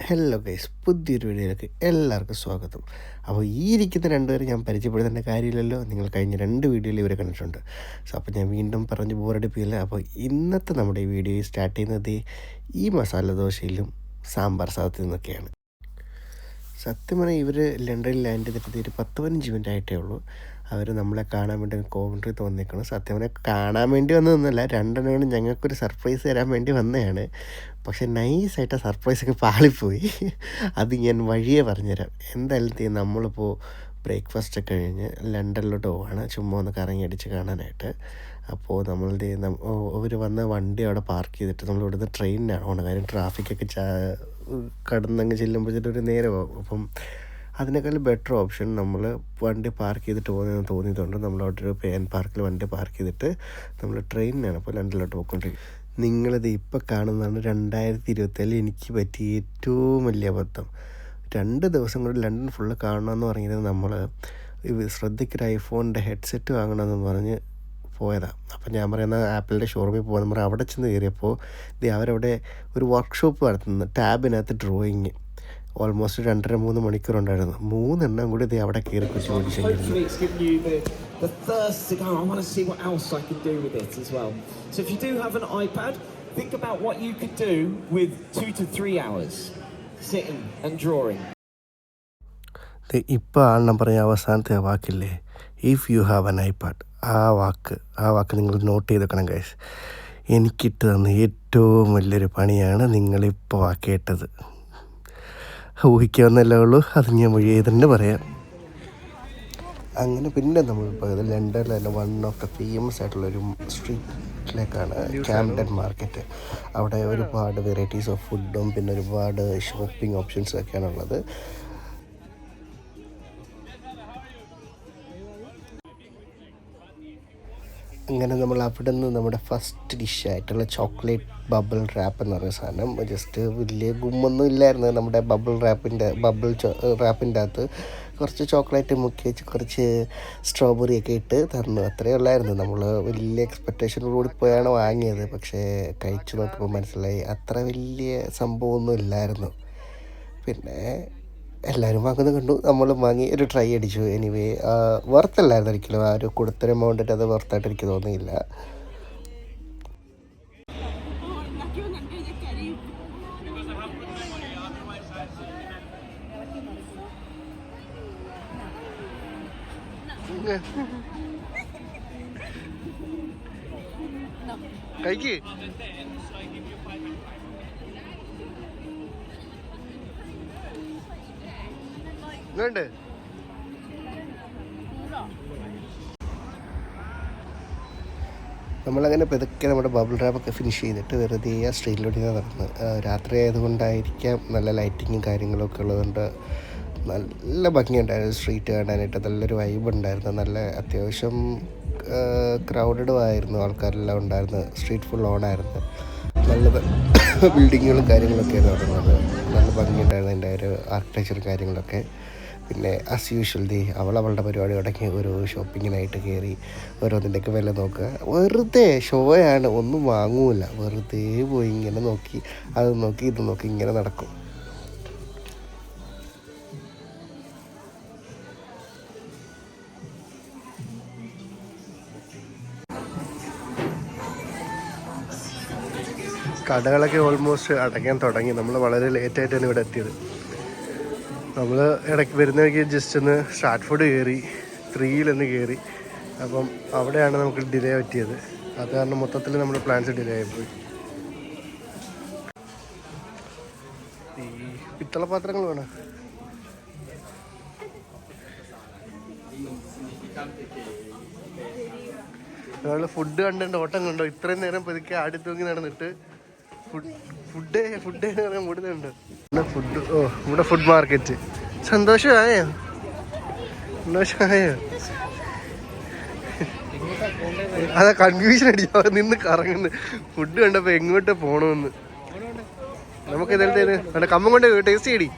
Hello guys, പുതിയൊരു വീഡിയോയിലേക്ക് എല്ലാവർക്കും സ്വാഗതം. അപ്പോൾ ഈ ഇരിക്കുന്ന രണ്ടുപേരും ഞാൻ പരിചയപ്പെടുത്തേണ്ട കാര്യമില്ലല്ലോ, നിങ്ങൾ കഴിഞ്ഞ 2 വീഡിയോയിൽ ഇവരെ കണ്ടിട്ടുണ്ട്. അപ്പോൾ ഞാൻ വീണ്ടും പറഞ്ഞ് ബോറടിപ്പിക്കില്ല. അപ്പോൾ ഇന്നത്തെ നമ്മുടെ ഈ വീഡിയോ സ്റ്റാർട്ട് ചെയ്യുന്നത് ഈ മസാല ദോശയിലും സാമ്പാർ സാധത്തിൽ നിന്നൊക്കെയാണ്. സത്യം പറഞ്ഞാൽ ഇവർ ലണ്ടനിൽ ലാൻഡ് ചെയ്തിട്ട് ഒരു 10-15 മിനിറ്റ് ആയിട്ടേ ഉള്ളൂ. അവർ നമ്മളെ കാണാൻ വേണ്ടി കോവൻട്രി തോന്നിക്കണം. സത്യം പറഞ്ഞാൽ കാണാൻ വേണ്ടി വന്നതൊന്നുമല്ല, രണ്ടെണ്ണം ഞങ്ങൾക്കൊരു സർപ്രൈസ് തരാൻ വേണ്ടി വന്നതാണ്. പക്ഷേ നൈസായിട്ട് ആ സർപ്രൈസൊക്കെ പാളിപ്പോയി. അത് ഞാൻ വഴിയേ പറഞ്ഞുതരാം. എന്തായാലും നമ്മളിപ്പോൾ ബ്രേക്ക്ഫാസ്റ്റൊക്കെ കഴിഞ്ഞ് ലണ്ടനിലോട്ട് പോവാണ്, ചുമ്മാ ഒന്ന് കറങ്ങി അടിച്ച് കാണാനായിട്ട്. അപ്പോൾ അവർ വന്ന വണ്ടി അവിടെ പാർക്ക് ചെയ്തിട്ട് നമ്മൾ ഇവിടുന്ന് ട്രെയിനിനാണ് പോകണം. കാര്യം ട്രാഫിക്കൊക്കെ കടന്നങ്ങ് ചെല്ലുമ്പോഴത്തേക്കൊരു നേരമാകും. അപ്പം അതിനേക്കാൾ ബെറ്റർ ഓപ്ഷൻ നമ്മൾ വണ്ടി പാർക്ക് ചെയ്തിട്ട് പോകുന്നതെന്ന് തോന്നിയതുകൊണ്ട് നമ്മളവിടെ ഒരു പേ ആൻഡ് പാർക്കിൽ വണ്ടി പാർക്ക് ചെയ്തിട്ട് നമ്മൾ ട്രെയിനിനാണ് ഇപ്പോൾ ലണ്ടനിലോട്ട് പോയിക്കൊണ്ടിരിക്കുന്നത്. നിങ്ങളിത് ഇപ്പോൾ കാണുന്നതാണ് 2027 എനിക്ക് പറ്റിയ ഏറ്റവും വലിയ അബദ്ധം. 2 ദിവസം കൂടി ലണ്ടൻ ഫുള്ള് കാണണമെന്ന് പറഞ്ഞത് നമ്മൾ ശ്രദ്ധിക്കൊരു ഐഫോണിൻ്റെ ഹെഡ്സെറ്റ് വാങ്ങണമെന്ന് പറഞ്ഞ് പോയതാണ്. അപ്പം ഞാൻ പറയുന്ന ആപ്പിളിൻ്റെ ഷോറൂമിൽ പോകാൻ നമ്മൾ അവിടെ ചെന്ന് കയറിയപ്പോൾ അവരവിടെ ഒരു വർക്ക്ഷോപ്പ് നടത്തുന്നു. ടാബിനകത്ത് ഡ്രോയിങ് ഓൾമോസ്റ്റ് 2.5-3 മണിക്കൂറുണ്ടായിരുന്നു. 3 എണ്ണം കൂടി അവിടെ കയറി കുറിച്ച് പഠിച്ചിരുന്നു. ഇപ്പോൾ ആണെന്ന് പറഞ്ഞ അവസാനത്തെ വാക്കില്ലേ, if you have an iPad, ആ വാക്ക് നിങ്ങൾ നോട്ട് ചെയ്ത് വെക്കണം ഗൈസ്. എനിക്കിട്ട് തന്ന ഏറ്റവും വലിയൊരു പണിയാണ് നിങ്ങളിപ്പോൾ കേട്ടത്. ഊഹിക്കാവുന്നല്ലേ ഉള്ളൂ, അത് ഞാൻ വഴി തന്നെ പറയാം. അങ്ങനെ പിന്നെ നമ്മൾ പോയത് ലണ്ടനിൽ തന്നെ വൺ ഓഫ് ദ ഫേമസ് ആയിട്ടുള്ളൊരു സ്ട്രീറ്റിലേക്കാണ്, ക്യാംഡൻ മാർക്കറ്റ്. അവിടെ ഒരുപാട് വെറൈറ്റീസ് ഓഫ് ഫുഡും പിന്നെ ഒരുപാട് ഷോപ്പിംഗ് ഓപ്ഷൻസും ഒക്കെയാണുള്ളത്. അങ്ങനെ നമ്മൾ അവിടെ നിന്ന് നമ്മുടെ ഫസ്റ്റ് ഡിഷായിട്ടുള്ള ചോക്ലേറ്റ് ബബിൾ റാപ്പ് എന്ന് പറയുന്ന സാധനം, ജസ്റ്റ് വലിയ ഗുമ്മൊന്നും ഇല്ലായിരുന്നു. നമ്മുടെ ബബിൾ റാപ്പിൻ്റെ അകത്ത് കുറച്ച് ചോക്ലേറ്റ് മുക്കി വെച്ച് കുറച്ച് സ്ട്രോബെറി ഒക്കെ ഇട്ട് തന്നു, അത്രയേ ഉള്ളായിരുന്നു. നമ്മൾ വലിയ എക്സ്പെക്റ്റേഷനോടുകൂടി പോയാണ് വാങ്ങിയത്. പക്ഷേ കഴിച്ചു നോക്കുമ്പോൾ മനസ്സിലായി അത്ര വലിയ സംഭവമൊന്നും ഇല്ലായിരുന്നു. പിന്നെ എല്ലാവരും വാങ്ങുന്നത് കണ്ടു, നമ്മളും വാങ്ങി ഒരു ട്രൈ അടിച്ചു. എനിവേ വറുത്തല്ലായിരുന്നു ഒരിക്കലും. ആ ഒരു കൊടുത്തൊരു എമൗണ്ടിട്ട് അത് വറുത്തായിട്ട് എനിക്ക് തോന്നിയില്ല. കഴിക്ക് ഇങ്ങോട്ട്. നമ്മളങ്ങനെ പതുക്കെ നമ്മുടെ ബബിൾ റാപ്പൊക്കെ ഫിനിഷ് ചെയ്തിട്ട് വെറുതെ ആ സ്ട്രീറ്റിലൂടെ നടന്ന്, രാത്രി ആയതുകൊണ്ടായിരിക്കാം നല്ല ലൈറ്റിങ്ങും കാര്യങ്ങളൊക്കെ ഉള്ളതുകൊണ്ട് നല്ല ഭംഗിയുണ്ടായിരുന്നു സ്ട്രീറ്റ് കാണാനായിട്ട്. നല്ലൊരു വൈബ് ഉണ്ടായിരുന്നു. നല്ല അത്യാവശ്യം ക്രൗഡഡും ആയിരുന്നു, ആൾക്കാരെല്ലാം ഉണ്ടായിരുന്നു. സ്ട്രീറ്റ് ഫുൾ ഓണായിരുന്നു. നല്ല ബിൽഡിങ്ങുകളും കാര്യങ്ങളൊക്കെ ആയിരുന്നു നടന്നത്. നല്ല ഭംഗിയുണ്ടായിരുന്നു അതിൻ്റെ ഒരു ആർക്കിടെക്ചറും കാര്യങ്ങളൊക്കെ. പിന്നെ ആസ് യൂഷ്വൽ അവളുടെ പരിപാടി തുടങ്ങി ഒരു ഷോപ്പിങ്ങിനായിട്ട് കയറി ഓരോന്നിൻ്റെയൊക്കെ വില നോക്കുക. വെറുതെ ഷോയാണ്, ഒന്നും വാങ്ങൂല, വെറുതെ പോയി ഇങ്ങനെ നോക്കി അത് നോക്കി ഇത് നോക്കി ഇങ്ങനെ നടക്കും. കടകളൊക്കെ ഓൾമോസ്റ്റ് അടയ്ക്കാൻ തുടങ്ങി. നമ്മൾ വളരെ ലേറ്റായിട്ടാണ് ഇവിടെ എത്തിയത്. നമ്മൾ ഇടയ്ക്ക് വരുന്നവർക്ക് ജസ്റ്റ് ഒന്ന് സ്റ്റാർട്ട്ഫുഡ് കയറി, 3-ൽ കയറി. അപ്പം അവിടെയാണ് നമുക്ക് ഡിലേ പറ്റിയത്. അത് കാരണം മൊത്തത്തിൽ നമ്മുടെ പ്ലാൻസ് ഡിലേ ആയിപ്പോയി. ഈ പിത്തള പാത്രങ്ങൾ വേണം. നമ്മൾ ഫുഡ് കണ്ടിട്ട് ഓട്ടം കണ്ടോ, ഇത്രയും നേരം പതുക്കെ ആടി തൂങ്ങി നടന്നിട്ട് ഫുഡ് എന്ന് പറയാൻ കൂടുന്നുണ്ട്. ഇവിടെ ഫുഡ് മാർക്കറ്റ്. സന്തോഷമായോ? അതാ കൺഫ്യൂഷൻ അടിച്ചു നിന്ന് കറങ്ങുന്നു. ഫുഡ് കണ്ടപ്പോ എങ്ങോട്ട് പോണമെന്ന്. നമുക്ക് ഇതെന്താ കമ്മം കൊണ്ട് ടേസ്റ്റ് ചെയ്യടി.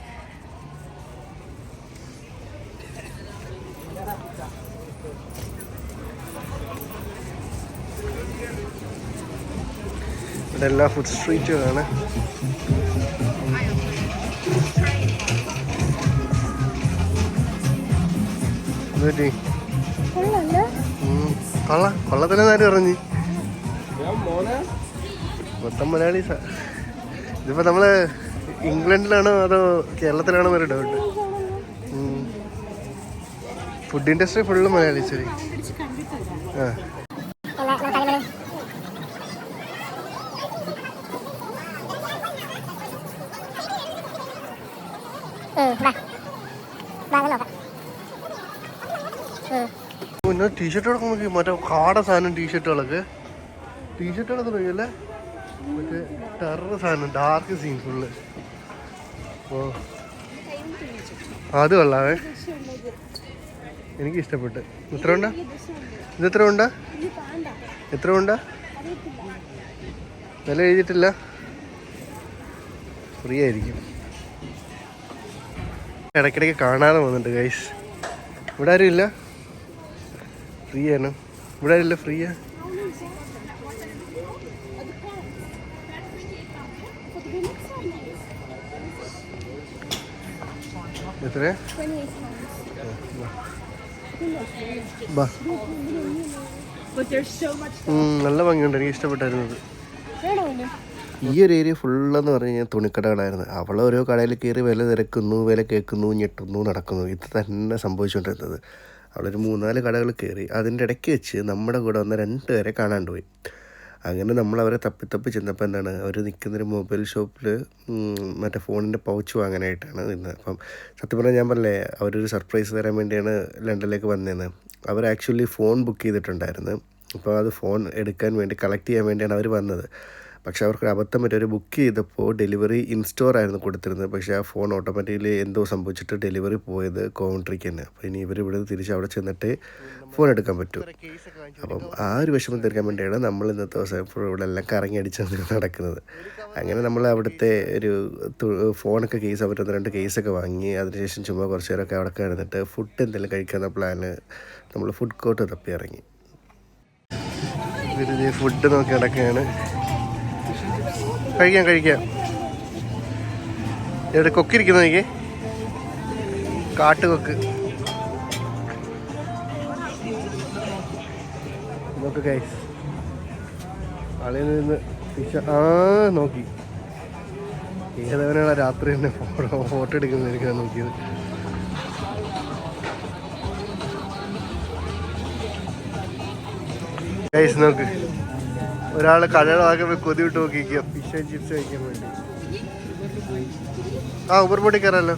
ഇവിടെ എല്ലാ ഫുഡ് സ്ട്രീറ്റുകളാണ്. കൊള്ളത്തിലെന്ന് ആര് പറഞ്ഞു? മൊത്തം മലയാളീസാ. ഇതിപ്പോ നമ്മള് ഇംഗ്ലണ്ടിലാണോ അതോ കേരളത്തിലാണോ എന്നൊരു doubt. Food industry full Malayalees. ആ പിന്നെ ടീഷർട്ടുകളൊക്കെ നോക്കി, മറ്റേ കാട സാധനം ടീഷർട്ടുകളൊക്കെ തുടങ്ങിയല്ലേ, മറ്റേ ടെറർ സാധനം ഡാർക്ക് സീൻ ഫുള്ള്. ഓ അത് കൊള്ളാവേ, എനിക്ക് ഇഷ്ടപ്പെട്ട്. എത്ര ഉണ്ടാ ഇത്? എത്ര ഉണ്ടാ? വില എഴുതിയിട്ടില്ല, ഫ്രീ ആയിരിക്കും. ഇടയ്ക്കിടയ്ക്ക് കാണാതെ പോകുന്നുണ്ട് ഗൈസ്. ഇവിടെ ആരും ഇല്ല, ഫ്രീ ആണ്. ഇവിടെ ആരില്ല, ഫ്രീയാ. എത്ര? നല്ല ഭംഗിയുണ്ട്, എനിക്ക് ഇഷ്ടപ്പെട്ടായിരുന്നത്. ഈ ഒരു ഏരിയ ഫുള്ളെന്ന് പറഞ്ഞു കഴിഞ്ഞാൽ തുണിക്കടകളായിരുന്നു. അവൾ ഓരോ കടയിൽ കയറി വില തിരക്കുന്നു, വില കേൾക്കുന്നു, ഞെട്ടുന്നു, നടക്കുന്നു. ഇത് തന്നെ സംഭവിച്ചുകൊണ്ടിരുന്നത്. അവളൊരു 3-4 കടകൾ കയറി. അതിൻ്റെ ഇടയ്ക്ക് വെച്ച് നമ്മുടെ കൂടെ വന്ന 2 പേരെ കാണാണ്ട് പോയി. അങ്ങനെ നമ്മളവരെ തപ്പി ചെന്നപ്പോൾ എന്താണ്, അവർ നിൽക്കുന്നൊരു മൊബൈൽ ഷോപ്പിൽ മറ്റേ ഫോണിൻ്റെ പൗച്ച് വാങ്ങാനായിട്ടാണ് നിന്നത്. അപ്പം സത്യം പറഞ്ഞാൽ ഞാൻ പറഞ്ഞില്ലേ, അവരൊരു സർപ്രൈസ് തരാൻ വേണ്ടിയാണ് ലണ്ടനിലേക്ക് വന്നതെന്ന്. അവർ ആക്ച്വലി ഫോൺ ബുക്ക് ചെയ്തിട്ടുണ്ടായിരുന്നു. അപ്പോൾ അത് ഫോൺ എടുക്കാൻ വേണ്ടി കളക്ട് ചെയ്യാൻ വേണ്ടിയാണ് അവർ വന്നത്. പക്ഷേ അവർക്ക് അബദ്ധം പറ്റി, അവർ ബുക്ക് ചെയ്തപ്പോൾ ഡെലിവറി ഇൻസ്റ്റോർ ആയിരുന്നു കൊടുത്തിരുന്നത്. പക്ഷേ ആ ഫോൺ ഓട്ടോമാറ്റിക്കലി എന്തോ സംഭവിച്ചിട്ട് ഡെലിവറി പോയത് കോവൻട്രിക്ക് തന്നെ. അപ്പോൾ ഇനി ഇവർ ഇവിടെ തിരിച്ച് അവിടെ ചെന്നിട്ട് ഫോൺ എടുക്കാൻ പറ്റും. അപ്പം ആ ഒരു വിഷമം തീർക്കാൻ വേണ്ടിയാണ് നമ്മൾ ഇന്നത്തെ ദിവസം ഇപ്പോൾ ഇവിടെ എല്ലാം കറങ്ങി അടിച്ചാണ് നടക്കുന്നത്. അങ്ങനെ നമ്മൾ അവിടുത്തെ ഒരു ഫോണൊക്കെ കേസ്, അവർ 2 കേസൊക്കെ വാങ്ങി. അതിനുശേഷം ചുമ്മാ കുറച്ച് നേരമൊക്കെ അവിടെ കിടന്നിട്ട് ഫുഡ് എന്തെങ്കിലും കഴിക്കാമെന്ന പ്ലാന് നമ്മൾ ഫുഡ് കോർട്ട് തപ്പി ഇറങ്ങി. ഇവർ ഫുഡ് നോക്കി കിടക്കുകയാണ്. കഴിക്കാം. ഇവിടെ കൊക്കിരിക്കുന്നു, എനിക്ക് കാട്ടുകൊക്ക് നോക്ക് ഗൈസ്. ആളിൽ നിന്ന് ഫിഷ് നോക്കി. ഏതവനാണ് രാത്രി തന്നെ ഫോട്ടോ എടുക്കുന്നത് എനിക്കാണ് നോക്കിയത്. ഗൈസ് നോക്ക്, ഒരാൾ കടകളാക്കുമ്പോൾ കൊതി വിട്ട് നോക്കിക്കുക ഫിഷ് ആൻഡ് ചിപ്സ് കഴിക്കാൻ വേണ്ടി. ഊബർ ബോട്ടിൽ കയറാമല്ലോ.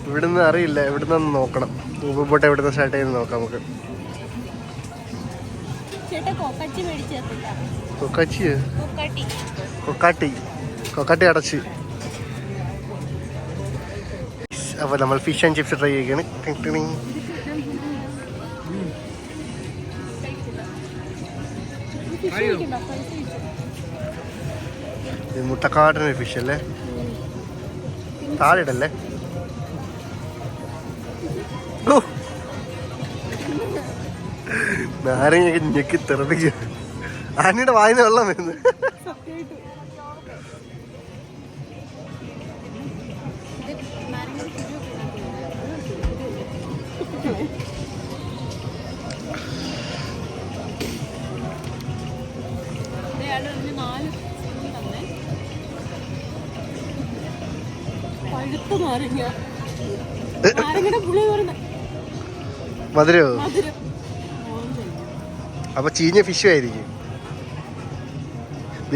ഇവിടുന്ന് അറിയില്ല, ഇവിടുന്ന് നോക്കണം. ഊബർ ബോട്ട് എവിടുന്ന് സ്റ്റാർട്ട് ചെയ്ത് നോക്കാം നമുക്ക്. കൊക്കാട്ടി അടച്ച്. അപ്പോൾ നമ്മൾ ഫിഷ് ആൻഡ് ചിപ്സ് ട്രൈ ചെയ്യുകയാണ്. മുട്ടക്കാട്ടിന് ഫിഷ് അല്ലേ, താഴെയിടല്ലേ. നാരങ്ങ ഞെക്കി തെറപ്പിക്കുക. ആനയുടെ വായന വെള്ളം വരുന്നത്. മധുരോ? അപ്പൊ ചീഞ്ഞ ഫിഷും ആയിരിക്കും.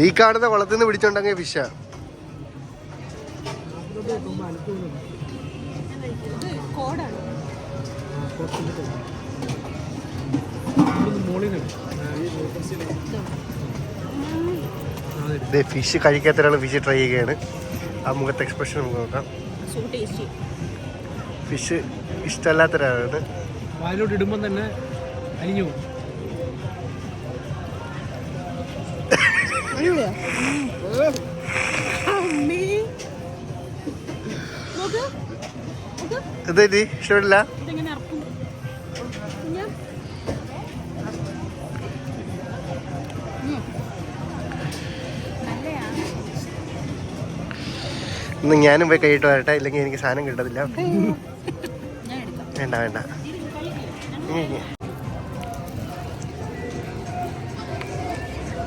ഈ കാണുന്ന കുളത്തിൽ നിന്ന് പിടിച്ചോണ്ടെങ്കിൽ ഫിഷാ. ഫിഷ് കഴിക്കാത്ത ഒരാൾ ഫിഷ് ട്രൈ ചെയ്യുകയാണ്. ആ മുഖത്തെ എക്സ്പ്രഷൻ നമുക്ക് നോക്കാം. ഫിഷ് ഇഷ്ടമല്ലാത്ത ഒരാളാണ്. വായിലോട്ട് ഇടുമ്പോൾ തന്നെ അലിഞ്ഞു പോകും. ഇത് ഇഷ്ടമില്ല. ഇന്ന് ഞാനും പോയി കൈയിട്ട് വരട്ടെ, ഇല്ലെങ്കിൽ എനിക്ക് സാധനം കിട്ടത്തില്ല. വേണ്ട വേണ്ട.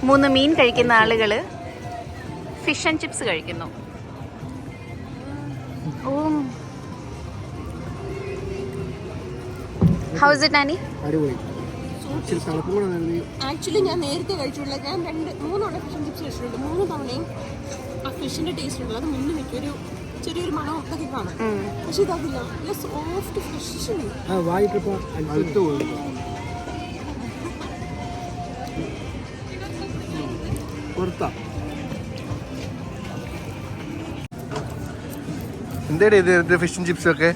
3 മീൻ കഴിക്കുന്ന ആളുകള് ഫിഷ് ആൻഡ് ചിപ്സ് കഴിക്കുന്നു. How is it, Annie? Actually ഞാൻ നേരത്തെ കഴിച്ചിട്ടുള്ള, ഞാൻ 3 തവണ ഫിഷ് ആൻഡ് ചിപ്സ് കഴിച്ചിട്ടുണ്ട്. 3 തവണയും ആ ഫിഷിന്റെ ടേസ്റ്റ് ഉണ്ടല്ലോ, അത് മുന്നിൽ നിൽക്കും. ഒരു ചെറിയൊരു മണം ഒക്കെ കാണും. പക്ഷെ ഇതതില്ല, സോഫ്റ്റ് ഫിഷ്. എന്തേടെ ഇത് ഫിഷ് ആൻഡ് ചിപ്സ് ഒക്കെ?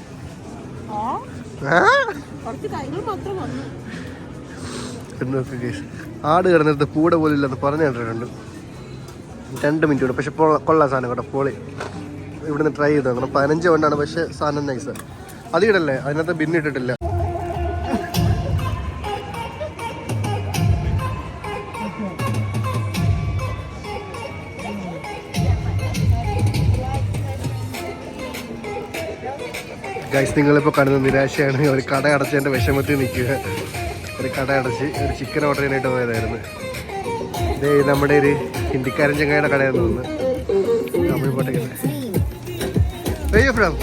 ആട് കിടന്നിട്ട് പൂട പോലും ഇല്ലെന്ന് പറഞ്ഞു കേട്ടിട്ടുണ്ട്. 2 മിനിറ്റ് കൂടെ. പക്ഷെ കൊള്ളാം സാധനം കേട്ടോ, പോളി. ഇവിടുന്ന് ട്രൈ ചെയ്ത് നോക്കണം. 15 കൊണ്ടാണ്, പക്ഷെ സാധനം നൈസ്. അത് ഇടല്ലേ, അതിനകത്ത് ബിന്നിട്ടിട്ടില്ല. ഗൈസ്, നിങ്ങളിപ്പോൾ കാണുന്ന നിരാശയാണ്. ഒരു കട അടച്ചതിൻ്റെ വിഷമത്തിൽ നിൽക്കുക. ഒരു കട അടച്ച് ഒരു ചിക്കൻ ഓർഡർ ചെയ്യാനായിട്ട് പോയതായിരുന്നു. ഇത് നമ്മുടെ ഒരു ഹിന്ദിക്കാരൻ ചങ്ങായുടെ കടയാണെന്ന് തോന്നുന്നു. തമിഴ് പോട്ടേക്ക്. ഫ്രം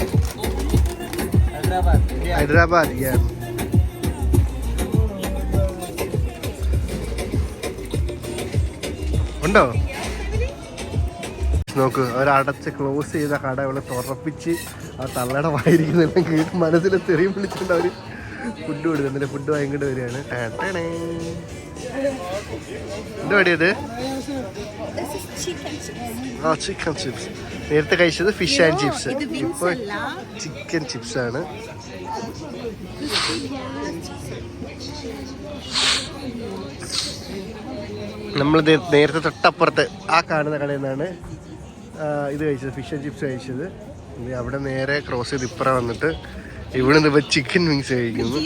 ഹൈദരാബാദ്. ഉണ്ടോ? നോക്ക്, അവരടച്ച് ക്ലോസ് ചെയ്ത കട അവളെ തുറപ്പിച്ച് ആ തള്ളയുടെ വായിരിക്കുന്നെല്ലാം കേട്ട് മനസ്സിൽ തെറിയും വിളിച്ചിട്ടുണ്ട്. അവർ ഫുഡ് കൊടുക്കുന്നില്ല. ഫുഡ് വാങ്ങിക്കൊണ്ട് വരികയാണ്. എന്താ പടിയത്? ആ, ചിക്കൻ ചിപ്സ്. നേരത്തെ കഴിച്ചത് ഫിഷ് ആൻഡ് ചിപ്സ്, ഇപ്പോൾ ചിക്കൻ ചിപ്സ് ആണ്. നമ്മൾ നേരത്തെ തൊട്ടപ്പുറത്ത് ആ കാണുന്ന കടയിൽ നിന്നാണ് ഇത് കഴിച്ചത്, ഫിഷ് ആൻഡ് ചിപ്സ് കഴിച്ചത്. അവിടെ നേരെ ക്രോസ് ചെയ്ത് ഇപ്പുറം വന്നിട്ട് ഇവിടെ നിന്ന് ഇപ്പോൾ ചിക്കൻ വിങ്സ് കഴിക്കുന്നു.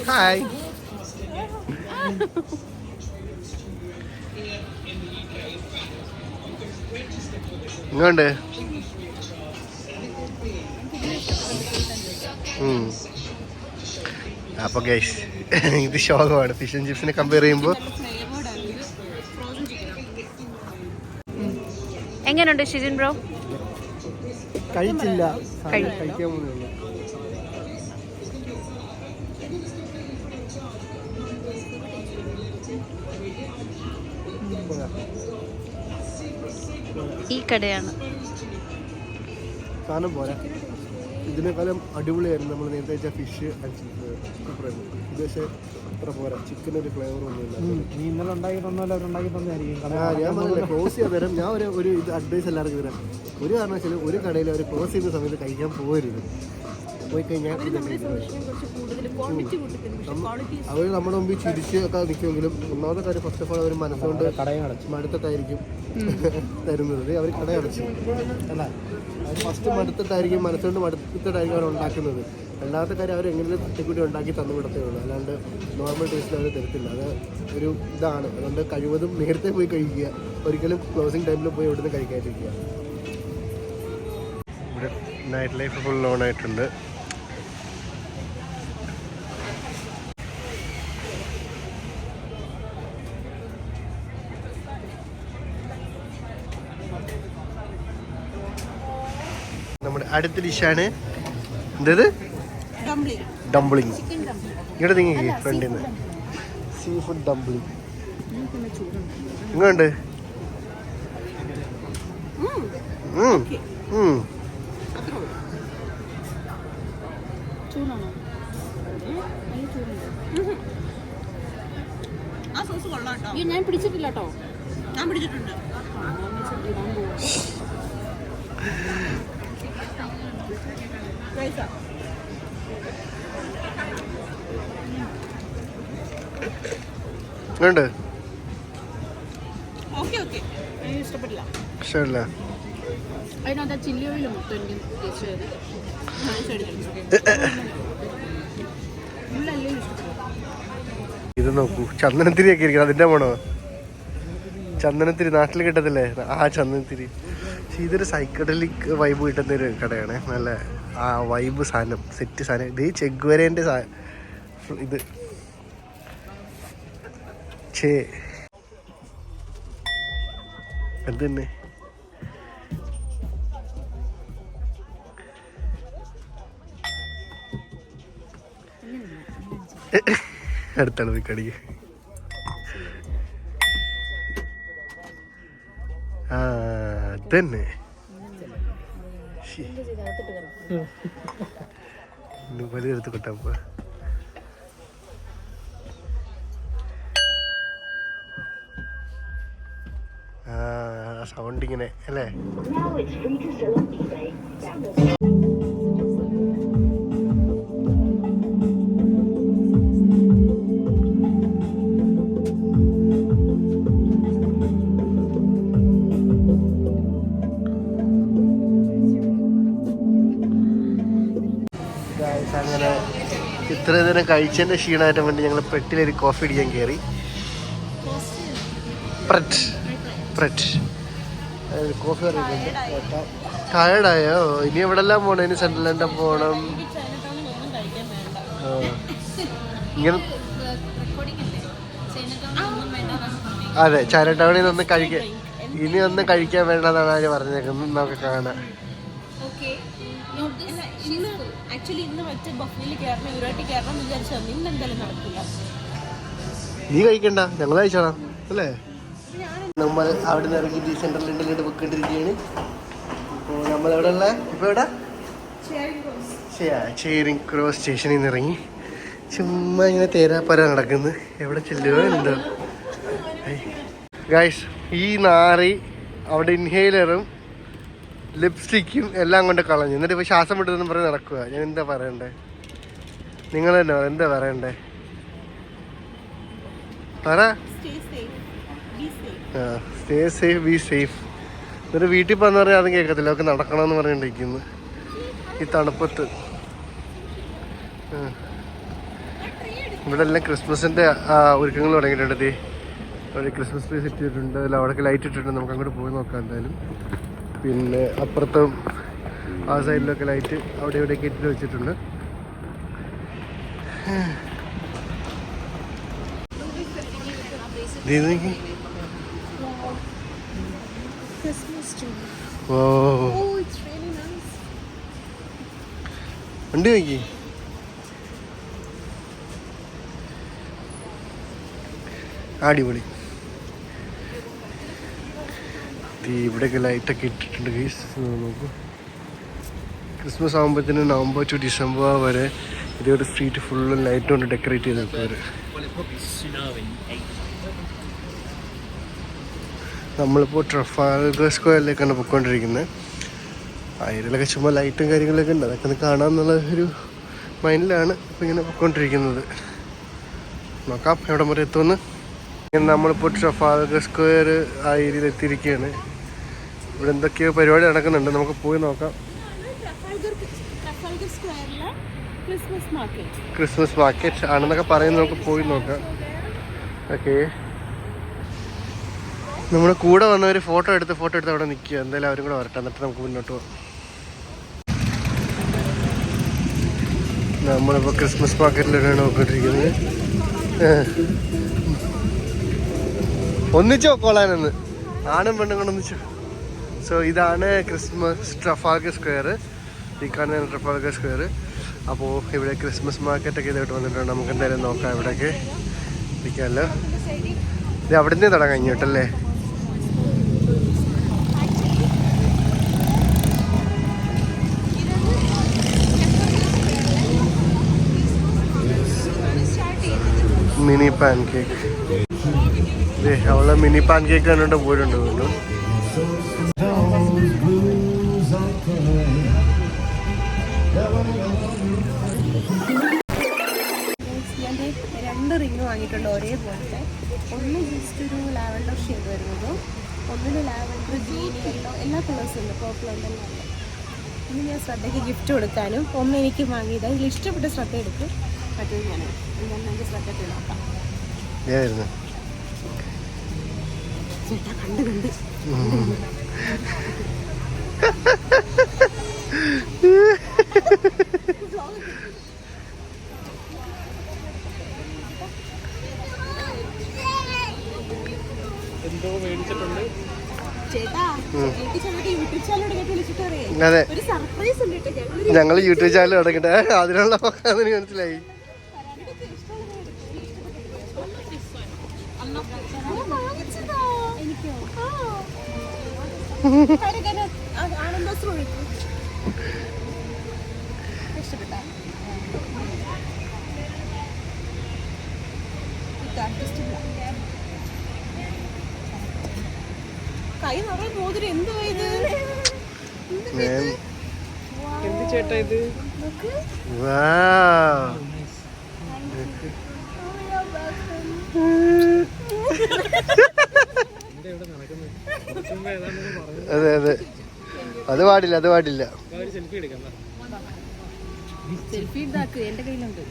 ഹായ്. ഇങ്ങോട്ട് അപ്പോൾ ഗൈസ്, ഇത് ശോകമാണ്. ഫിഷ് ആൻഡ് ചിപ്സിനെ കമ്പയർ ചെയ്യുമ്പോൾ. എങ്ങനെയുണ്ട് ഷിജിൻ ബ്രോ? കഴിച്ചില്ല, കഴിക്കാൻ പോകുന്നുള്ളൂ. ഈ കടയാണ് സാധനം പോരാ. ഇതിനേക്കാളും അടിപൊളിയായിരുന്നു നമ്മൾ നേരത്തെ വെച്ച ഫിഷ് ആൻഡ് ചിപ്സ്. സൂപ്പറായിരുന്നു. ഇത് പക്ഷേ അത്ര പോരാ. ചിക്കൻ ഒരു ഫ്ലേവർ ഒന്നുമില്ല. ഞാൻ പറഞ്ഞില്ല, ക്ലോസ് ചെയ്യാൻ തരാം. ഞാൻ ഒരു ഇത് അഡ്വൈസ് എല്ലാവർക്കും തരാം. ഒരു കാരണവശാലും ഒരു കടയിൽ അവർ ക്ലോസ് ചെയ്യുന്ന സമയത്ത് കഴിക്കാൻ പോകരുത്. പോയി കഴിഞ്ഞാൽ അവർ നമ്മുടെ മുമ്പിൽ ചിരിച്ച് ഒക്കെ നിൽക്കുമെങ്കിലും ഒന്നാമത്തെ കാര്യം, ഫസ്റ്റ് ഓഫ് ഓൾ അവർ മനസ്സുകൊണ്ട് മടുത്തിട്ടായിരിക്കും തരുന്നത്. അവർ കടയടച്ചു അല്ല, അവർ ഫസ്റ്റ് മടുത്തിട്ടായിരിക്കും, മനസ്സുകൊണ്ട് മടുത്തിട്ടായിരിക്കും അവർ ഉണ്ടാക്കുന്നത്. രണ്ടാമത്തെ കാര്യം, അവർ എങ്ങനെയും തട്ടിക്കൂട്ടി ഉണ്ടാക്കി തന്നു വിടത്തേ ഉള്ളൂ. അല്ലാണ്ട് നോർമൽ ടേസ്റ്റിൽ അവർ തരത്തില്ല. അത് ഒരു ഇതാണ്. അതുകൊണ്ട് കഴിവതും നേരത്തെ പോയി കഴിക്കുക. ഒരിക്കലും ക്ലോസിങ് ടൈമിൽ പോയി ഇവിടുന്ന് കഴിക്കാതിരിക്കുക. ഇവിടെ നൈറ്റ് ലൈഫ് ഫുൾ ഓൺ ആയിട്ടുണ്ട്. നമ്മുടെ അടുത്ത ഡിഷാണ് എന്തത്? ഡംപ്ലിങ്. ഇവിടെ തിങ്ങി ഫ്രണ്ടിൽ നിന്ന് സീ ഫുഡ് ഡംപ്ലിങ്. ഇങ്ങോട്ട് ഞാൻ പിടിച്ചിട്ടില്ല കേട്ടോ. ഞാൻ പിടിച്ചിട്ടുണ്ട്. ഇങ്ങോട്ട് ഇഷ്ടപ്പെട്ടില്ല. ഇഷ്ടമല്ല. അതിനകത്ത് ചില്ലി ഓയിൽ മൊത്തം എനിക്ക് ടേസ്റ്റ് ചെയ്ത്. ഇത് നോക്കൂ, ചന്ദനത്തിരിയൊക്കെ ഇരിക്കണം. അതിൻ്റെ വേണോ? ചന്ദനത്തിരി നാട്ടിൽ കിട്ടത്തില്ലേ, ആ ചന്ദനത്തിരി. പക്ഷെ ഇതൊരു സൈക്കഡലിക് വൈബ് കിട്ടുന്നൊരു കടയാണ്. നല്ല ആ വൈബ് സാധനം, സെറ്റ് സാധനം. ഇത് ചെഗ്വരേൻ്റെ ഇത് അത് തന്നെ. അടുത്താണ് പോയി കടിക്ക്. ആ അതന്നെ വലിയെടുത്ത് കൊട്ടാ. ആ സൗണ്ട് ഇങ്ങനെ അല്ലേ? അങ്ങനെ ഇത്ര നേരം കഴിച്ചതിൻ്റെ ക്ഷീണമായിട്ട് വേണ്ടി ഞങ്ങൾ പെട്ടിലൊരു കോഫി അടിക്കാൻ കയറി. കോഫി പറയുന്നുണ്ട്. ടയർഡായോ? ഇനി എവിടെല്ലാം പോകണം? ഇനി സെൻട്രൽ ലണ്ടൻ പോകണം. ഇങ്ങനെ അതെ, ചൈന ടൗണിൽ നിന്ന് കഴിക്കാൻ ഇനി ഒന്നും കഴിക്കാൻ വേണ്ടതാണ് ആര് പറഞ്ഞേക്കുന്നത്. നമുക്ക് കാണാം. നീ കഴിക്കണ്ട, ഞങ്ങൾ കഴിച്ചോളാം അല്ലേ? നമ്മൾ അവിടെ നിന്ന് ഇറങ്ങി സെൻട്രൽ ലണ്ടനിലോട്ട് പോയിക്കൊണ്ടിരിക്കുകയാണ്. അപ്പോൾ നമ്മൾ എവിടെ ഉള്ള ഇപ്പോൾ എവിടെ? ചേരിങ് ക്രോസ് സ്റ്റേഷനിൽ നിന്ന് ഇറങ്ങി ചുമ്മാ ഇങ്ങനെ തേരാപ്പര നടക്കുന്നു. എവിടെ ചെല്ലുക എന്തോ. ഗൈസ്, ഈ നാറി അവിടെ ഇൻഹേലറും ലിപ്സ്റ്റിക്കും എല്ലാം കൊണ്ട് കളഞ്ഞു. എന്നിട്ട് ഇപ്പോൾ ശ്വാസം വിട്ടതെന്ന് പറഞ്ഞ് നടക്കുക. ഞാൻ എന്താ പറയണ്ടേ? നിങ്ങൾ തന്നെ എന്താ പറയണ്ടേ? പറ. Stay safe, be safe. എന്നിട്ട് വീട്ടിൽ പോകാന്ന് പറഞ്ഞാൽ അതും കേൾക്കത്തില്ല. അവർക്ക് നടക്കണമെന്ന് പറഞ്ഞിരിക്കുന്നു ഈ തണുപ്പത്ത്. ഇവിടെ എല്ലാം ക്രിസ്മസിൻ്റെ ഒരുക്കങ്ങൾ തുടങ്ങിയിട്ടുണ്ട്. ഒരു ക്രിസ്മസ് ട്രീ സെറ്റ് ചെയ്തിട്ടുണ്ട്. അതിൽ അവിടേക്ക് ലൈറ്റ് ഇട്ടിട്ടുണ്ട്. നമുക്ക് അങ്ങോട്ട് പോയി നോക്കാം എന്തായാലും. പിന്നെ അപ്പുറത്തും ആ സൈഡിലൊക്കെ ലൈറ്റ് അവിടെ ഇവിടെയൊക്കെ ഇട്ടിട്ട് വെച്ചിട്ടുണ്ട്. വണ്ടി നോക്കി. അടിപൊളി. ഇവിടെയൊക്കെ ലൈറ്റൊക്കെ ഇട്ടിട്ടുണ്ട് ഗൈസ്. നോക്കൂ, ക്രിസ്മസ് ആകുമ്പോഴത്തേന് നവംബർ ടു ഡിസംബർ വരെ ഇതൊരു സ്ട്രീറ്റ് ഫുള്ള് ലൈറ്റ് കൊണ്ട് ഡെക്കറേറ്റ് ചെയ്ത് വെക്കുവർ. നമ്മളിപ്പോൾ ട്രഫാൽഗർ സ്ക്വയറിലേക്കാണ് പോയിക്കൊണ്ടിരിക്കുന്നത്. അതിലൊക്കെ ചുമ്മാ ലൈറ്റും കാര്യങ്ങളൊക്കെ ഉണ്ട്. അതൊക്കെ ഒന്ന് കാണാമെന്നുള്ള ഒരു മൈൻഡിലാണ് ഇപ്പോൾ ഇങ്ങനെ പോയിക്കൊണ്ടിരിക്കുന്നത്. നോക്കാം എവിടെ വരെ എത്തുമെന്ന്. നമ്മളിപ്പോൾ ട്രഫാൽഗർ സ്ക്വയർ ആ ഏരിയയിൽ എത്തിയിരിക്കുകയാണ്. ഇവിടെ എന്തൊക്കെയോ പരിപാടി നടക്കുന്നുണ്ട്. നമുക്ക് പോയി നോക്കാം. ക്രിസ്മസ് മാർക്കറ്റ് ആണെന്നൊക്കെ പറയുന്നത്. നമുക്ക് പോയി നോക്കാം. ഓക്കെ, നമ്മുടെ കൂടെ വന്നവർ ഫോട്ടോ എടുത്ത് അവിടെ നിൽക്കുക. എന്തായാലും അവരും കൂടെ വരട്ടെ, എന്നിട്ട് നമുക്ക് മുന്നോട്ട് പോകാം. നമ്മളിപ്പോൾ ക്രിസ്മസ് മാർക്കറ്റിലാണ് നോക്കിക്കൊണ്ടിരിക്കുന്നത്. ഒന്നിച്ചോ കൊള്ളാനെന്ന് ആണും പെണ്ണും ഒന്നിച്ചോ. സോ ഇതാണ് ക്രിസ്മസ് ട്രഫാൽഗർ സ്ക്വയർ. ഈ കാണുന്ന ട്രഫാൽഗർ സ്ക്വയർ. അപ്പോൾ ഇവിടെ ക്രിസ്മസ് മാർക്കറ്റൊക്കെ ഇതായിട്ട് വന്നിട്ടുണ്ട്. നമുക്ക് എന്തായാലും നോക്കാം ഇവിടെയൊക്കെ ഇരിക്കാമല്ലോ. ഇത് അവിടെ നിന്ന് തുടങ്ങാം ഇങ്ങോട്ടല്ലേ. Mini pancake. അവളെ മിനി പാൻ കേക്ക് കണ്ടിട്ട് പോയിട്ടുണ്ട്. രണ്ട് റിങ് വാങ്ങിയിട്ടുണ്ട് ഒരേപോലത്തെ. ഒന്ന് ജസ്റ്റ് ഒരു ലാവൻഡർ ഷെയ്ഡ് വരുന്നതും ഒന്നിന് ലാവൻഡർ ഗ്രീൻ യെല്ലോ എല്ലാ കളേഴ്സും ഉണ്ട്. പേർപ്പിൾ ഉണ്ടെല്ലാം ഉണ്ട്. ഇനി ഞാൻ ശ്രദ്ധയ്ക്ക് ഗിഫ്റ്റ് കൊടുക്കാനും ഒന്ന് എനിക്ക് വാങ്ങിയത് അതിൽ ഇഷ്ടപ്പെട്ട ശ്രദ്ധ എടുക്കും. മറ്റേത് ഞാൻ എനിക്ക് ശ്രദ്ധയ്ക്ക് നോക്കാം. ഏതായിരുന്നു ചേട്ടാ കണ്ട് കണ്ട് എന്തോ മേടിച്ചിട്ടുണ്ട്. ചേട്ടാ വീട്ടിൽ ചെന്നിട്ട് യൂട്യൂബ് ചാനൽ വിളിച്ചിട്ട് പറയാം അതെ ഒരു സർപ്രൈസ് ഉണ്ട് കേട്ടോ. ഞങ്ങൾ യൂട്യൂബ് ചാനൽ തുടങ്ങട്ടെ അതിനുള്ള അതിന് മനസ്സിലായി കൈ നിറയെ മോതിരം എന്തുവാ ഇത്? എന്ത് ചേട്ടാ ഇത്? അതെ അതെ അത് പാടില്ല അത് പാടില്ല. സെൽഫി എടുക്കാം. സെൽഫി ഇതാക്ക്, എന്റെ കയ്യിലുണ്ട്.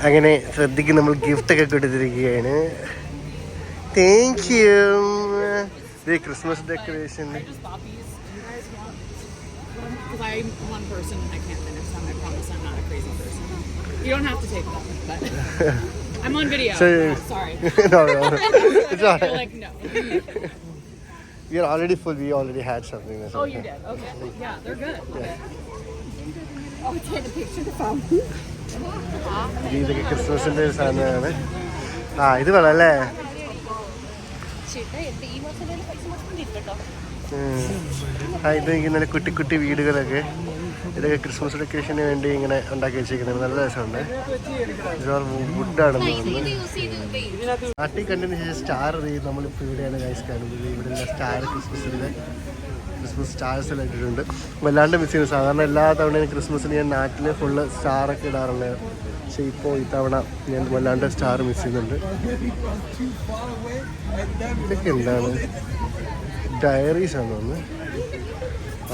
അങ്ങനെ ശ്രദ്ധിക്ക് നമ്മൾ ഗിഫ്റ്റ് ഒക്കെ കൊടുത്തിരിക്കുകയാണ്. Thank you. Christmas decoration. I'm one person, I can't finish them. I promise I'm not a crazy person. You don't have to take them, but I'm on video. So, sorry. No, it's all You're right. like, no. We are already full. We already had something. Oh, you did? Okay. Yeah, they're good. Oh, take a picture from. ഇതൊക്കെ ക്രിസ്മസിന്റെ ഒരു സാധനമാണ്. ഇത് വേണം അല്ലേ? ഇത് ഇങ്ങനെ കുട്ടി കുട്ടി വീടുകളൊക്കെ ഇതൊക്കെ ക്രിസ്മസ് ഡെക്കറേഷന് വേണ്ടി ഇങ്ങനെ ഉണ്ടാക്കി വെച്ചിരിക്കുന്നത് നല്ല രസമുണ്ട്. വുഡാണെന്ന് തോന്നുന്നു. നാട്ടിൽ കണ്ടതിന് ശേഷം സ്റ്റാർ നമ്മളിപ്പോൾ ഇവിടെയാണ് ഗൈസ് കാണുന്നത്. ഇവിടെയുള്ള സ്റ്റാർ ക്രിസ്മസ് സ്റ്റാർസ് എല്ലാം ഇട്ടിട്ടുണ്ട്. വല്ലാണ്ട് മിസ് ചെയ്യുന്നു. സാധാരണ എല്ലാ തവണയും ക്രിസ്മസിന് ഞാൻ നാട്ടിൽ ഫുള്ള് സ്റ്റാറൊക്കെ ഇടാറുള്ളത്. പക്ഷേ ഇപ്പോൾ ഇത്തവണ ഞാൻ വല്ലാണ്ട് സ്റ്റാർ മിസ് ചെയ്യുന്നുണ്ട്. ഇതൊക്കെ എന്താണ്? ഡയറീസ് ആണെന്ന് തോന്നുന്നു.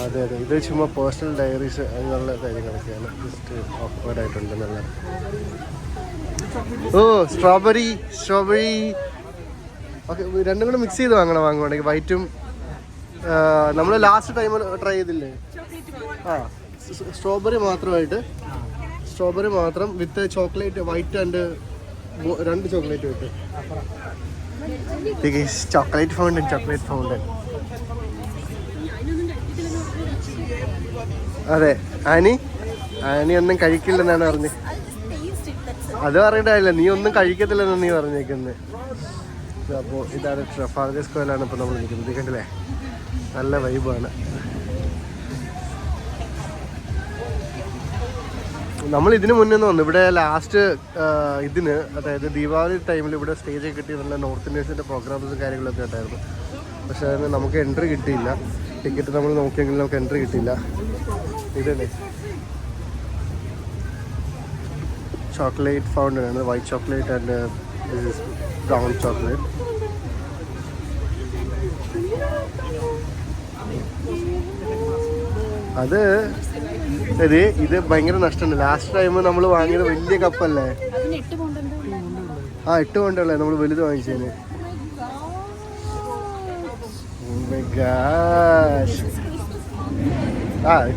അതെ അതെ ഇത് ചുമ്മാ പേഴ്സണൽ ഡയറീസ് അങ്ങനെയുള്ള കാര്യങ്ങളൊക്കെയാണ്. ജസ്റ്റ് ഓക്വേർഡായിട്ടുണ്ടെന്നുള്ള. ഓ സ്ട്രോബെറി ഓക്കെ രണ്ടും കൂടെ മിക്സ് ചെയ്ത് വാങ്ങുവാണെങ്കിൽ വൈറ്റും നമ്മൾ ലാസ്റ്റ് ടൈം ട്രൈ ചെയ്തില്ലേ സ്ട്രോബെറി മാത്രം വിത്ത് ചോക്ലേറ്റ് വൈറ്റ് ആൻഡ് 2 ചോക്ലേറ്റ് വിട്ട് ചോക്ലേറ്റ് ഫൗണ്ടൻ. അതെ ആനി ഒന്നും കഴിക്കില്ലെന്നാണ് പറഞ്ഞത്. അത് പറയണ്ടായില്ല, നീ ഒന്നും കഴിക്കത്തില്ലെന്നാണ് നീ പറഞ്ഞേക്കുന്നത്. അപ്പോൾ ഇതാണ് ട്രഫാൽഗർ സ്ക്വയറിലാണ് ഇപ്പോൾ നമ്മൾ നിൽക്കുന്നത്. കണ്ടില്ലേ നല്ല വൈബാണ്. നമ്മൾ ഇതിന് മുന്നേ വന്നു ഇവിടെ ലാസ്റ്റ് ഇതിന് അതായത് ദീപാവലി ടൈമിൽ ഇവിടെ സ്റ്റേജൊക്കെ കിട്ടി നല്ല നോർത്ത് ഇന്ത്യൻസിൻ്റെ പ്രോഗ്രാംസും കാര്യങ്ങളൊക്കെ ഉണ്ടായിരുന്നു. പക്ഷേ അതിന് നമുക്ക് എൻട്രി കിട്ടിയില്ല. ടിക്കറ്റ് നമ്മൾ നോക്കിയെങ്കിലും നമുക്ക് എൻട്രി കിട്ടിയില്ല. ഇതല്ലേ ചോക്ലേറ്റ് ഫൗണ്ടൻ ആണ്. White chocolate and brown chocolate. അത് ഇത് ഭയങ്കര നഷ്ടമുണ്ട്. ലാസ്റ്റ് ടൈം നമ്മൾ വാങ്ങിയത് വലിയ കപ്പല്ലേ? 8 പൗണ്ടല്ലേ നമ്മൾ വലുത് വാങ്ങിച്ചതിന്.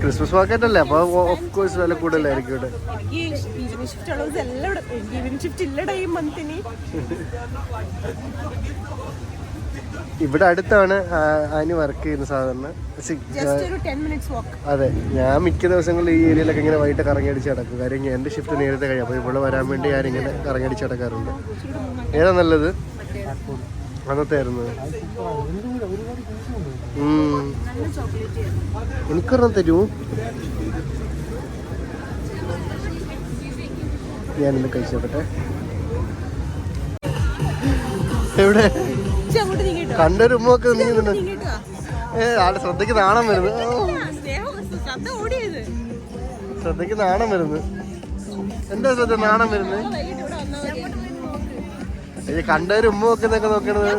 ക്രിസ്മസ് മാർക്കറ്റ് അല്ലേ, അപ്പോൾ ഓഫ് കോഴ്സ് വില കൂടുതലായിരിക്കും ഇവിടെ. ഇവിടെ അടുത്താണ് ആനി വർക്ക് ചെയ്യുന്ന സാധാരണ. അതെ ഞാൻ മിക്ക ദിവസങ്ങളിൽ ഈ ഏരിയയിലൊക്കെ ഇങ്ങനെ വൈകിട്ട് കറങ്ങിയടിച്ച് നടക്കും. കാര്യം എൻ്റെ ഷിഫ്റ്റ് നേരത്തെ കഴിയും. അപ്പോൾ ഇവിടെ വരാൻ വേണ്ടി ഞാനിങ്ങനെ കറങ്ങിയടിച്ച് നടക്കാറുണ്ട്. ഏതാ നല്ലത്? അന്നത്തെ ആയിരുന്നു. എനിക്കൊരെണ്ണം തരുമോ? ഞാനിന്ന് കഴിച്ചോട്ടെ. എവിടെ കണ്ടൊരു ഉമ്മൊക്കെ നീങ്ങുന്നുണ്ട്. ആടെ ശ്രദ്ധയ്ക്ക് നാണം വരുന്നു. ശ്രദ്ധയ്ക്ക് നാണം വരുന്നു. എന്താ ശ്രദ്ധ നാണം വരുന്നത്? കണ്ടൊരു ഉമ്മ വെക്കുന്നൊക്കെ നോക്കണത്.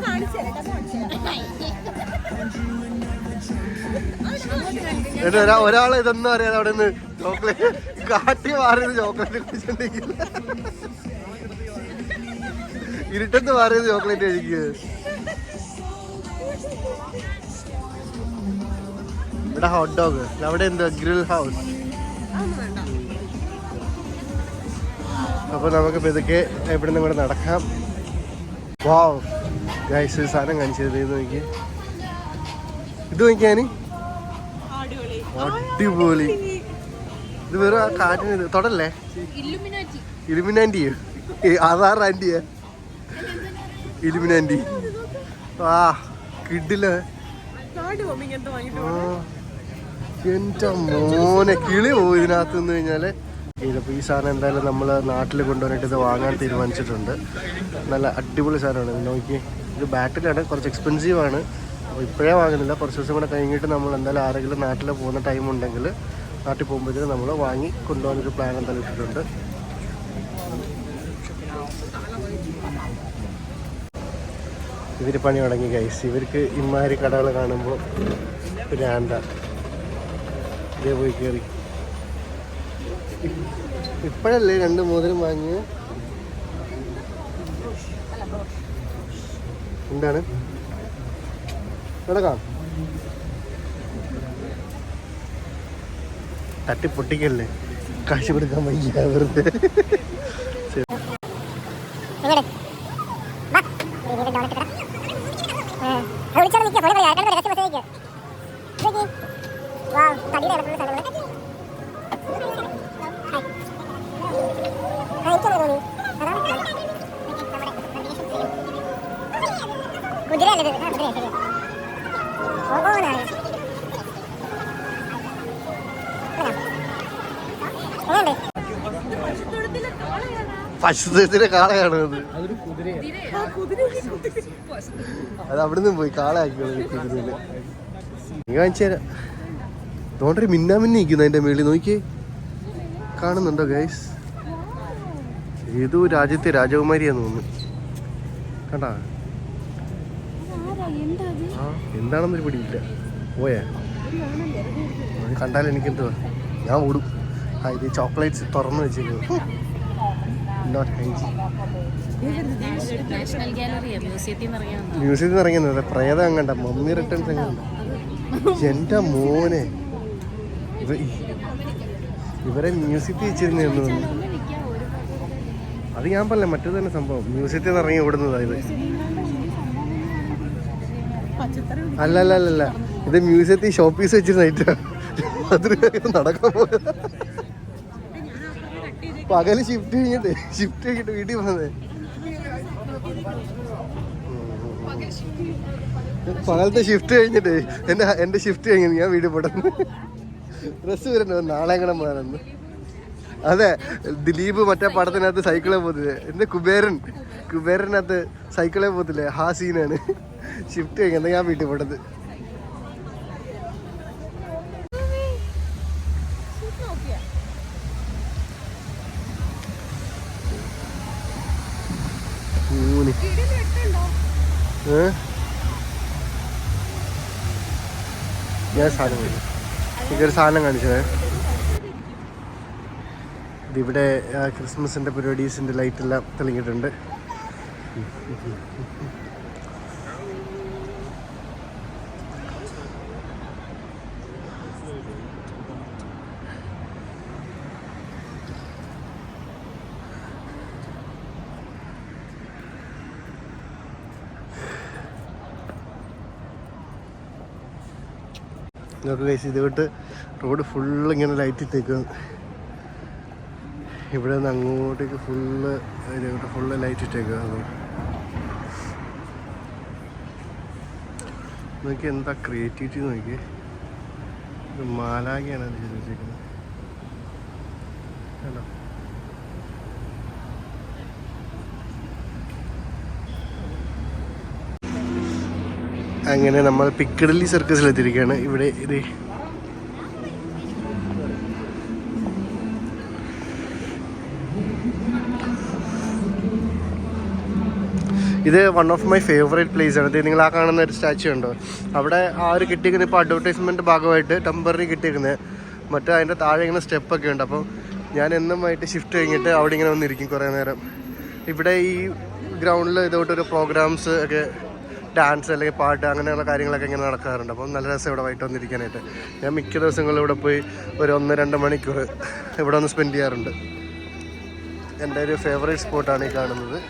ഒരാളെ ഇതൊന്നും അറിയാതെ അവിടെ നിന്ന് ചോക്ലേറ്റ് കാട്ടി മാറിയത് ചോക്ലേറ്റ് കുടിച്ചിട്ടുണ്ടെങ്കിൽ ഇരുട്ടത്ത് മാറിയത് ചോക്ലേറ്റ് കഴിക്കുക. ഇവിടെ ഹോട്ട് ഡോഗ്, അവിടെ എന്താ ഗ്രിൽ ഹൗസ്. അപ്പൊ നമുക്ക് ഇതൊക്കെ എവിടെ നിന്നും കൂടെ നടക്കാം. വാവ് ഗൈസ്, സാധനം കാണിച്ചത് ഇത് നോക്കി, ഇത് നോക്കിയാന് അടിപൊളി. ഇത് വെറും ആ കാറ്റിന് ഇത് തൊടല്ലേ, ഇലുമിനാൻറ്റിയോ ആധാർ ആൻറ്റിയാ ഇലുമിനാൻറ്റി. ആ കിഡില്ല, എന്റെ മോനെ കിളി പോകും ഇതിനകത്ത് നിന്ന് കഴിഞ്ഞാല്. ഇതിപ്പോൾ ഈ സാധനം എന്തായാലും നമ്മൾ നാട്ടിൽ കൊണ്ടുവന്നിട്ട് ഇത് വാങ്ങാൻ തീരുമാനിച്ചിട്ടുണ്ട്. നല്ല അടിപൊളി സാധനമാണ്. ഇത് നോക്കി, ഇത് ബാറ്റിലാണ്, കുറച്ച് എക്സ്പെൻസീവാണ്. അപ്പോൾ ഇപ്പോഴേ വാങ്ങുന്നില്ല, കുറച്ച് ദിവസം കൂടെ കഴിഞ്ഞിട്ട് നമ്മൾ എന്തായാലും ആരെങ്കിലും നാട്ടിൽ പോകുന്ന ടൈം ഉണ്ടെങ്കിൽ നാട്ടിൽ പോകുമ്പോഴത്തേക്കും നമ്മൾ വാങ്ങി കൊണ്ടുപോകാനൊരു പ്ലാൻ എന്തായാലും ഇട്ടിട്ടുണ്ട്. ഇവർ പണി തുടങ്ങി ഗൈസ്. ഇവർക്ക് ഇമാതിരി കടകൾ കാണുമ്പോൾ ഭ്രാന്ത. ഇതേ പോയി കയറി. ഇപ്പോഴല്ലേ 2 മോതിരം വാങ്ങിയ. എന്താണ് നടക്കാം, തട്ടി പൊട്ടിക്കല്ലേ, കാശ് കൊടുക്കാൻ വയ്യ വെറുതെ. പശുത്തിന്റെ കാളയാണ് അത്. അത് അവിടുന്ന് പോയി കാളയാക്കിയോളൂ. നീ കാണിച്ചു തരാം. തോണ്ടൊരു മിന്നാമിന്നി നിൽക്കുന്നു അതിന്റെ മേളിൽ, നോക്കിയേ, കാണുന്നുണ്ടോ ഗൈസ്? ഏതോ രാജ്യത്തെ രാജകുമാരിയാന്ന് തോന്നുന്നു. കണ്ടാ? ആ എന്താണെന്നൊരു പിടിയില്ല. പോയാ കണ്ടാൽ എനിക്കെന്തുവാ, ഞാൻ ഓടും. ആ ഇത് ചോക്ലേറ്റ്സ് തുറന്നു വെച്ചേക്കുന്നു. മ്യൂസിയത്തിൽ നിന്ന് ഇറങ്ങിയത് പ്രേതം അങ്ങണ്ട, മമ്മി റിട്ടേൺസ് എങ്ങനെയുണ്ട്. എന്റെ മോനെ, ഇവരെ മ്യൂസിയത്തിൽ വെച്ചിരുന്നു. അത് ഞാൻ പറഞ്ഞ മറ്റേത് തന്നെ സംഭവം. മ്യൂസിയത്തിൽ നിന്ന് ഇറങ്ങി ഓടുന്നതാ ഇത്. അല്ലല്ല, ഇത് മ്യൂസിയത്തിൽ ഷോ പീസ് വെച്ചിരുന്നായിട്ടാ. അത് നടക്കാൻ പോയത്. പകല് ഷിഫ്റ്റ് കഴിഞ്ഞിട്ട് വീട്ടിൽ വന്നത്. പകലത്തെ ഷിഫ്റ്റ് കഴിഞ്ഞിട്ട് എന്റെ ഷിഫ്റ്റ് കഴിഞ്ഞു ഞാൻ വീട്ടിൽ പോട്ടെന്ന്. ഡ്രസ്സ് വരണ്ടോ, നാളെ എങ്ങനെ പോകാനെന്ന്. അതെ, ദിലീപ് മറ്റേ പടത്തിനകത്ത് സൈക്കിളെ പോകത്തില്ലേ, എന്റെ കുബേരനകത്ത് സൈക്കിളെ പോകത്തില്ലേ, ആ സീനാണ്. ഷിഫ്റ്റ് കഴിഞ്ഞാൽ ഞാൻ വീട്ടിൽ പോട്ടത്. ഞാൻ സാധനം എനിക്കൊരു സാധനം കാണിച്ചേ. ഇതിവിടെ ക്രിസ്മസിൻ്റെ പരിപാടീസിൻ്റെ ലൈറ്റെല്ലാം തെളിഞ്ഞിട്ടുണ്ട്. ഇതൊക്കെ കഴിച്ച് ഇതുകൊണ്ട് റോഡ് ഫുള്ള് ഇങ്ങനെ ലൈറ്റ് ഇട്ടേക്കും. ഇവിടെ നിന്ന് അങ്ങോട്ടേക്ക് ഫുള്ള് ലൈറ്റ് ഇട്ടേക്കുക. നോക്കി എന്താ ക്രിയേറ്റിവിറ്റി നോക്കി. ഇത് മാലാഖയാണ് അത് ചെയ്ത് വെച്ചേക്കുന്നത് കേട്ടോ. അങ്ങനെ നമ്മൾ പിക്കഡലി സർക്കസിലെത്തിയിരിക്കുകയാണ്. ഇവിടെ ഇത് one of my favourite place ആണ്. ഇത് നിങ്ങൾ ആ കാണുന്ന ഒരു സ്റ്റാച്ചു ഉണ്ടോ, അവിടെ ആ ഒരു കിട്ടിയിരിക്കുന്നത് ഇപ്പോൾ അഡ്വർടൈസ്മെൻറ്റ് ഭാഗമായിട്ട് ടെമ്പററി കിട്ടിയിരിക്കുന്നത്. മറ്റേ അതിൻ്റെ താഴെ ഇങ്ങനെ സ്റ്റെപ്പൊക്കെ ഉണ്ട്. അപ്പോൾ ഞാൻ എന്നുമായിട്ട് ഷിഫ്റ്റ് കഴിഞ്ഞിട്ട് അവിടെ ഇങ്ങനെ വന്നിരിക്കും കുറേ നേരം. ഇവിടെ ഈ ഗ്രൗണ്ടിൽ ഇതോട്ടൊരു പ്രോഗ്രാംസ് ഒക്കെ, ഡാൻസ് അല്ലെങ്കിൽ പാട്ട് അങ്ങനെയുള്ള കാര്യങ്ങളൊക്കെ ഇങ്ങനെ നടക്കാറുണ്ട്. അപ്പം നല്ല രസം ഇവിടെ വൈകിട്ട് വന്നിരിക്കാനായിട്ട്. ഞാൻ മിക്ക ദിവസങ്ങളിലും ഇവിടെ പോയി ഒരു 1-2 മണിക്കൂർ ഇവിടെ ഒന്ന് സ്പെൻഡ് ചെയ്യാറുണ്ട്. എൻ്റെ ഒരു ഫേവറേറ്റ് സ്പോട്ടാണ് ഈ കാണുന്നത്.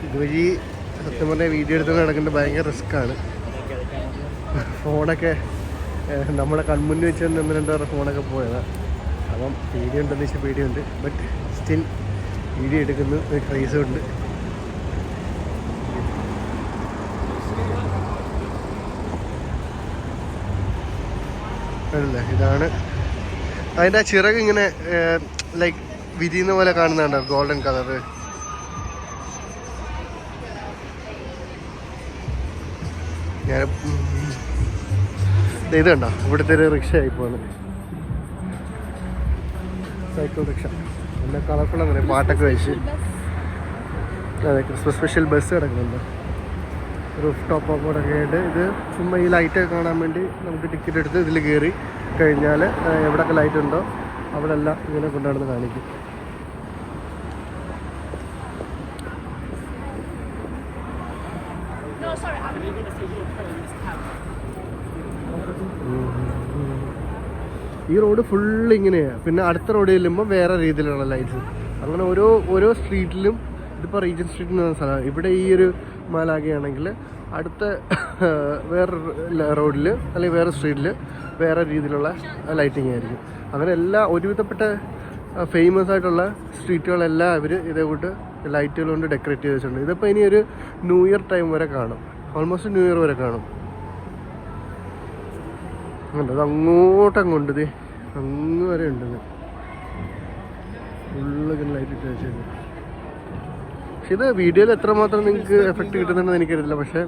ഇതുവഴി സത്യം പറഞ്ഞാൽ വീഡിയോ എടുത്ത് നടക്കേണ്ട ഭയങ്കര റിസ്ക്കാണ്. ഫോണൊക്കെ നമ്മളെ കൺമുന്നിൽ വെച്ച് തന്നെ 1-2 ഫോണൊക്കെ പോയതാണ്. അപ്പം വീഡിയോ ഉണ്ടെന്ന് വെച്ചാൽ പേടിയുണ്ട്. ബട്ട് സ്റ്റിൽ വീഡിയോ എടുക്കുന്നു, ഒരു ക്രൈസും ഉണ്ട്. അല്ലേ, ഇതാണ് അതിൻ്റെ ആ ചിറക് ഇങ്ങനെ ലൈക്ക് വിരിയുന്ന പോലെ കാണുന്നുണ്ടോ, ഗോൾഡൻ കളറ്. ഞാൻ ഇത് കണ്ടോ, ഇവിടുത്തെ ഒരു റിക്ഷ ആയിപ്പോണ്, സൈക്കിൾ റിക്ഷ. നല്ല കളർഫുള്ളാന്ന് പറയും, പാട്ടൊക്കെ വെച്ച്. അതെ, ക്രിസ്മസ് സ്പെഷ്യൽ ബസ് കിടക്കുന്നുണ്ട്, റൂഫ് ടോപ്പ് ഒക്കെ ആയിട്ട്. ഇത് ചുമ്മാ ഈ ലൈറ്റൊക്കെ കാണാൻ വേണ്ടി നമുക്ക് ടിക്കറ്റ് എടുത്ത് ഇതിൽ കയറി കഴിഞ്ഞാൽ എവിടെയൊക്കെ ലൈറ്റ് ഉണ്ടോ അവിടെ എല്ലാം ഇങ്ങനെ കൊണ്ടുനടന്ന് കാണിക്കും. ഈ റോഡ് ഫുള്ള് ഇങ്ങനെയാണ്. പിന്നെ അടുത്ത റോഡ് ചെല്ലുമ്പോൾ വേറെ രീതിയിലുള്ള ലൈറ്റ്സ്. അങ്ങനെ ഓരോ സ്ട്രീറ്റിലും, ഇതിപ്പോൾ റീജൻ സ്ട്രീറ്റ് എന്ന് പറഞ്ഞ സ്ഥലമാണ്. ഇവിടെ ഈ ഒരു മാലാകയാണെങ്കിൽ അടുത്ത വേറെ റോഡിൽ അല്ലെങ്കിൽ വേറെ സ്ട്രീറ്റിൽ വേറെ രീതിയിലുള്ള ലൈറ്റിംഗ് ആയിരിക്കും. അങ്ങനെ എല്ലാ ഒരുവിധപ്പെട്ട ഫേമസ് ആയിട്ടുള്ള സ്ട്രീറ്റുകളെല്ലാം അവർ ഇതേകൂട്ട് ലൈറ്റുകൾ കൊണ്ട് ഡെക്കറേറ്റ് ചെയ്ത് വെച്ചിട്ടുണ്ട്. ഇതിപ്പോൾ ഇനി ഒരു ന്യൂ ഇയർ ടൈം വരെ കാണും, ഓൾമോസ്റ്റ് ന്യൂ ഇയർ വരെ കാണും. അത് അങ്ങോട്ടങ്ങുണ്ട്, ഇത് അങ്ങ് വരെ ഉണ്ടെന്ന് ഫുള്ളൊക്കെ ലൈറ്റ് ഇട്ട് വെച്ചത്. പക്ഷെ ഇത് വീഡിയോയിൽ എത്രമാത്രം നിങ്ങൾക്ക് എഫക്റ്റ് കിട്ടുന്നുണ്ടെന്ന് എനിക്കറിയില്ല. പക്ഷെ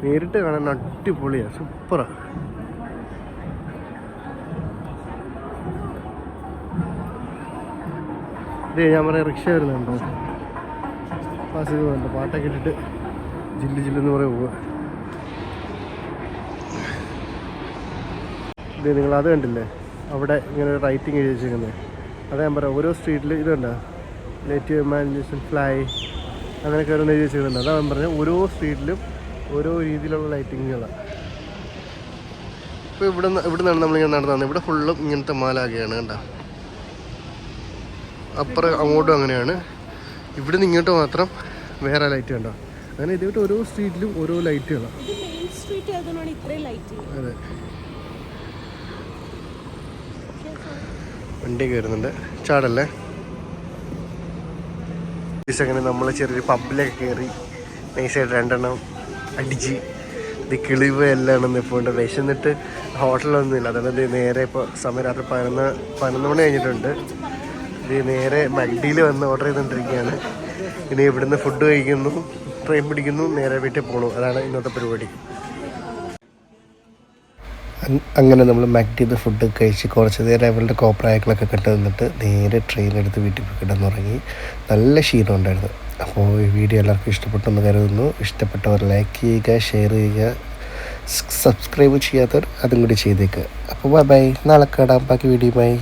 നേരിട്ട് കാണാൻ അടിപൊളിയാണ്, സൂപ്പറാണ്. ഇതേ ഞാൻ പറയാം, റിക്ഷ വരുന്നുണ്ടോ, പാസ് ചെയ്യുന്നുണ്ട്, പാട്ടൊക്കെ ഇട്ടിട്ട് ജില്ല് ജില്ലെന്ന് പറയാൻ പോവുക. ഇത് നിങ്ങളത് കണ്ടില്ലേ, അവിടെ ഇങ്ങനെ റൈറ്റിംഗ് എഴുതി വെച്ചിരിക്കുന്നത്. അത് ഞാൻ പറയാം, ഓരോ സ്ട്രീറ്റിൽ ഇതുണ്ടോ, നെറ്റ് ഇമാജിനേഷൻ ഫ്ലൈ അങ്ങനെയൊക്കെ ഓരോന്ന് എഴുതി വെച്ചിട്ടുണ്ട്. അതാണ് ഞാൻ പറഞ്ഞത്, ഓരോ സ്ട്രീറ്റിലും ഓരോ രീതിയിലുള്ള ലൈറ്റിങ്ങുകളാണ്. ഇപ്പോൾ ഇവിടെ നിന്നാണ് നമ്മളിങ്ങനെ നടന്നത്. ഇവിടെ ഫുള്ളും ഇങ്ങനത്തെ മാലാകയാണ് കണ്ടോ. അപ്പുറം അങ്ങോട്ടും അങ്ങനെയാണ്, ഇവിടെ നിന്ന് ഇങ്ങോട്ട് മാത്രം വേറെ ലൈറ്റ് കണ്ടോ. അങ്ങനെ ഇതേട്ട് ഓരോ സ്ട്രീറ്റിലും ഓരോ ലൈറ്റുകളാണ്. അതെ, വണ്ടിയൊക്കെ വരുന്നുണ്ട്, ചാടല്ലേ. അങ്ങനെ നമ്മൾ ചെറിയൊരു പബ്ബിലൊക്കെ കയറി നൈസായിട്ട് 2 അടിച്ച് ഇത് കിളിവ് എല്ലാം ഇപ്പോൾ ഉണ്ട്. വിശന്നിട്ട് ഹോട്ടലൊന്നുമില്ല, അതുകൊണ്ട് നേരെ ഇപ്പോൾ സമയം രാത്രി 11 മണി കഴിഞ്ഞിട്ടുണ്ട്. ഇത് നേരെ മഗ്ഡിയിൽ വന്ന് ഓർഡർ ചെയ്തുകൊണ്ടിരിക്കുകയാണ്. ഇനി ഇവിടുന്ന് ഫുഡ് കഴിക്കുന്നു, ട്രെയിൻ പിടിക്കുന്നു, നേരെ വീട്ടിൽ പോകണു. അതാണ് ഇന്നത്തെ പരിപാടി. അങ്ങനെ നമ്മൾ മഗ്ഡിന്ന് ഫുഡ് കഴിച്ച് കുറച്ച് നേരം അവരുടെ കോപ്രായങ്ങളൊക്കെ കണ്ടു നിന്നിട്ട് നേരെ ട്രെയിനെടുത്ത് വീട്ടിൽ പോയി കിടന്നുറങ്ങി. നല്ല ക്ഷീണം ഉണ്ടായിരുന്നു. അപ്പോൾ ഈ വീഡിയോ എല്ലാവർക്കും ഇഷ്ടപ്പെട്ടെന്ന് കരുതുന്നു. ഇഷ്ടപ്പെട്ടവർ ലൈക്ക് ചെയ്യുക, ഷെയർ ചെയ്യുക, സബ്സ്ക്രൈബ് ചെയ്യാത്തവർ അതും കൂടി ചെയ്തേക്കുക. അപ്പോൾ ബൈ, നാളെ കാണാം ബാക്കി വീഡിയോയുമായി.